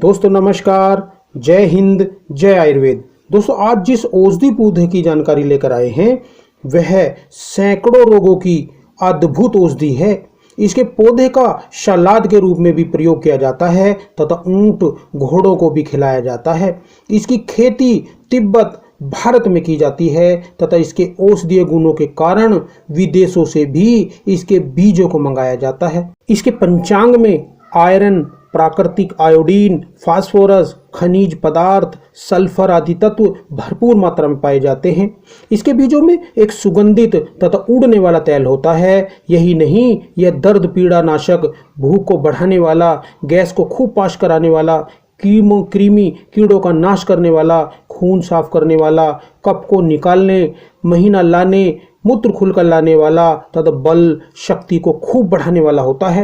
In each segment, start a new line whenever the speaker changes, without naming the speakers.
दोस्तों नमस्कार, जय हिंद, जय आयुर्वेद। दोस्तों आज जिस औषधि पौधे की जानकारी लेकर आए हैं वह सैकड़ों रोगों की अद्भुत औषधि है। इसके पौधे का सलाद के रूप में भी प्रयोग किया जाता है तथा ऊंट घोड़ों को भी खिलाया जाता है। इसकी खेती तिब्बत भारत में की जाती है तथा इसके औषधीय गुणों के कारण विदेशों से भी इसके बीजों को मंगाया जाता है। इसके पंचांग में आयरन, प्राकृतिक आयोडीन, फास्फोरस, खनिज पदार्थ, सल्फर आदि तत्व भरपूर मात्रा में पाए जाते हैं। इसके बीजों में एक सुगंधित तथा उड़ने वाला तेल होता है। यही नहीं, यह दर्द पीड़ा नाशक, भूख को बढ़ाने वाला, गैस को खूब पास कराने वाला, कृमि कीड़ों का नाश करने वाला, खून साफ करने वाला, कफ को निकालने, महीना लाने, मूत्र खुलकर लाने वाला तथा बल शक्ति को खूब बढ़ाने वाला होता है।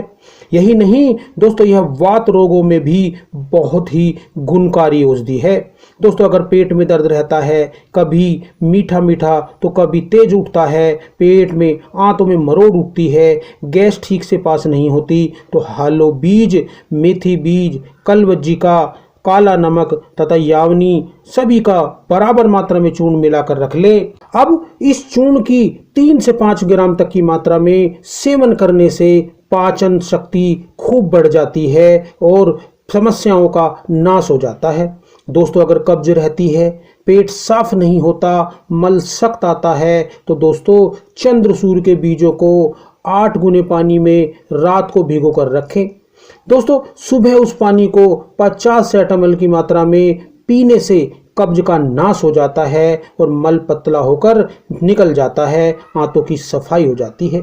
यही नहीं दोस्तों, यह वात रोगों में भी बहुत ही गुणकारी औषधि है। दोस्तों अगर पेट में दर्द रहता है, कभी मीठा मीठा तो कभी तेज उठता है, पेट में आंतों में मरोड़ उठती है, गैस ठीक से पास नहीं होती, तो हालो बीज, मेथी बीज, कलवज्जिका, काला नमक तथा यावनी सभी का बराबर मात्रा में चूर्ण मिलाकर रख ले। अब इस चूर्ण की 3 से 5 ग्राम तक की मात्रा में सेवन करने से पाचन शक्ति खूब बढ़ जाती है और समस्याओं का नाश हो जाता है। दोस्तों अगर कब्ज रहती है, पेट साफ नहीं होता, मल सख्त आता है, तो दोस्तों चंद्रसूर्य के बीजों को 8 गुने पानी में रात को भिगो कर रखें। दोस्तों सुबह उस पानी को 50 ml की मात्रा में पीने से कब्ज का नाश हो जाता है और मल पतला होकर निकल जाता है, आंतों की सफाई हो जाती है।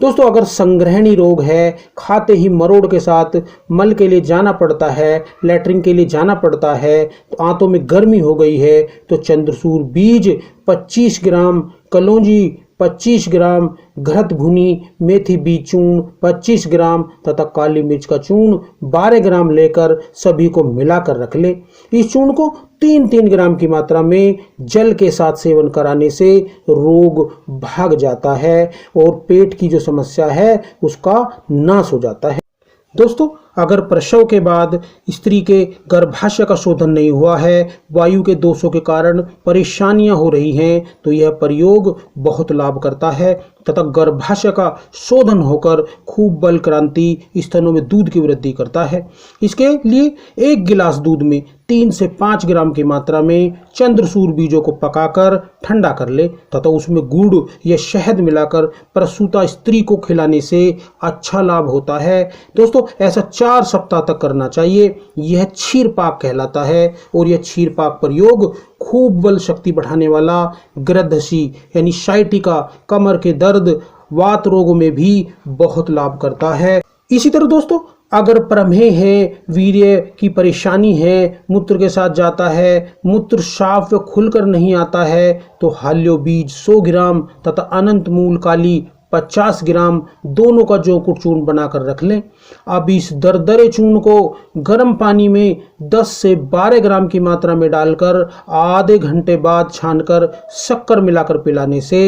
दोस्तों अगर संग्रहणी रोग है, खाते ही मरोड़ के साथ मल के लिए जाना पड़ता है, लैट्रिन के लिए जाना पड़ता है, तो आंतों में गर्मी हो गई है, तो चंद्रसूर बीज 25 ग्राम, कलौंजी 25 ग्राम, घृत भुनी मेथी बीज चूर्ण 25 ग्राम तथा काली मिर्च का चूर्ण 12 ग्राम लेकर सभी को मिलाकर रख ले। इस चूर्ण को 3-3 ग्राम की मात्रा में जल के साथ सेवन कराने से रोग भाग जाता है और पेट की जो समस्या है उसका नाश हो जाता है। दोस्तों अगर प्रसव के बाद स्त्री के गर्भाशय का शोधन नहीं हुआ है, वायु के दोषों के कारण परेशानियां हो रही हैं, तो यह प्रयोग बहुत लाभ करता है तथा गर्भाशय का शोधन होकर खूब बल क्रांति, स्तनों में दूध की वृद्धि करता है। इसके लिए 1 गिलास दूध में 3 से 5 ग्राम की मात्रा में चंद्रसूर बीजों को पकाकर ठंडा कर ले तथा उसमें गुड़ या शहद मिलाकर प्रसूता स्त्री को खिलाने से अच्छा लाभ होता है। दोस्तों ऐसा 4 सप्ताह तक करना चाहिए। यह क्षीर पाक कहलाता है और यह क्षीर पाक प्रयोग खूब बल शक्ति बढ़ाने वाला, गृद्धसी यानी साइटिका, कमर के दर्द, वात रोगों में भी बहुत लाभ करता है। इसी तरह दोस्तों अगर प्रमेह है, वीर्य की परेशानी है, मूत्र के साथ जाता है, मूत्र साफ व खुलकर नहीं आता है, तो हाल्यो बीज 100 ग्राम तथा अनंत मूल काली 50 ग्राम दोनों का जौकुट चूर्ण बनाकर रख लें। अब इस दरदरे चूर्ण को गर्म पानी में 10 से 12 ग्राम की मात्रा में डालकर आधे घंटे बाद छानकर शक्कर मिलाकर पिलाने से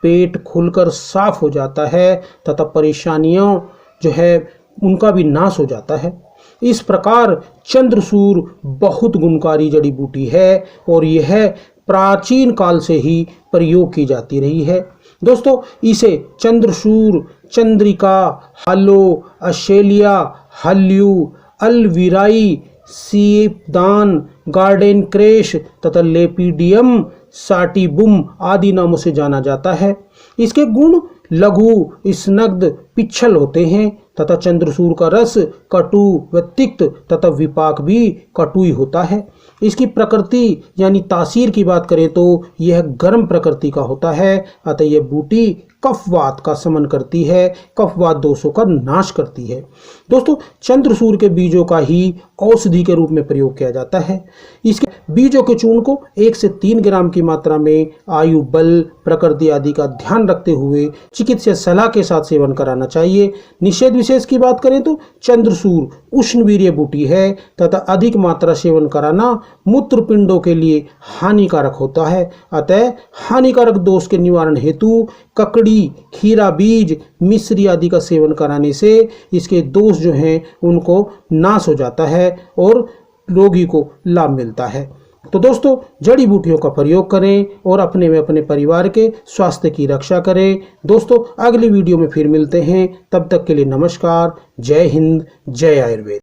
पेट खुलकर साफ हो जाता है तथा परेशानियों जो है उनका भी नाश हो जाता है। इस प्रकार चंद्रसूर बहुत गुणकारी जड़ी बूटी है और यह प्राचीन काल से ही प्रयोग की जाती रही है। दोस्तों इसे चंद्रसूर, चंद्रिका, हलो, अशेलिया, हल्यू, अलविराई, सीपदान, गार्डन क्रेश तथा लेपिडियम साटिबुम आदि नामों से जाना जाता है। इसके गुण लघु, स्नग्ध, पिच्छल होते हैं तथा चंद्रसूर का रस कटु व तिक्त तथा विपाक भी कटु ही होता है। इसकी प्रकृति यानी तासीर की बात करें तो यह गर्म प्रकृति का होता है, अतः यह बूटी कफवात का शमन करती है, कफवात दोषों का नाश करती है। दोस्तों चंद्रसूर के बीजों का ही औषधि के रूप में प्रयोग किया जाता है। इसके बीजों के चूर्ण को 1 से 3 ग्राम की मात्रा में आयु, बल, प्रकृति आदि का ध्यान रखते हुए चिकित्सक सलाह के साथ सेवन कराना चाहिए। निषेध विशेष की बात करें तो चंद्रसूर उष्णवीर्य बूटी है तथा अधिक मात्रा सेवन कराना मूत्रपिंडों के लिए हानिकारक होता है। अतः हानिकारक दोष के निवारण हेतु ककड़ी, खीरा बीज, मिश्री आदि का सेवन कराने से इसके दोष जो हैं उनको नाश हो जाता है और रोगी को लाभ मिलता है। तो दोस्तों, जड़ी बूटियों का प्रयोग करें और अपने में अपने परिवार के स्वास्थ्य की रक्षा करें। दोस्तों, अगली वीडियो में फिर मिलते हैं। तब तक के लिए नमस्कार। जय हिंद, जय आयुर्वेद।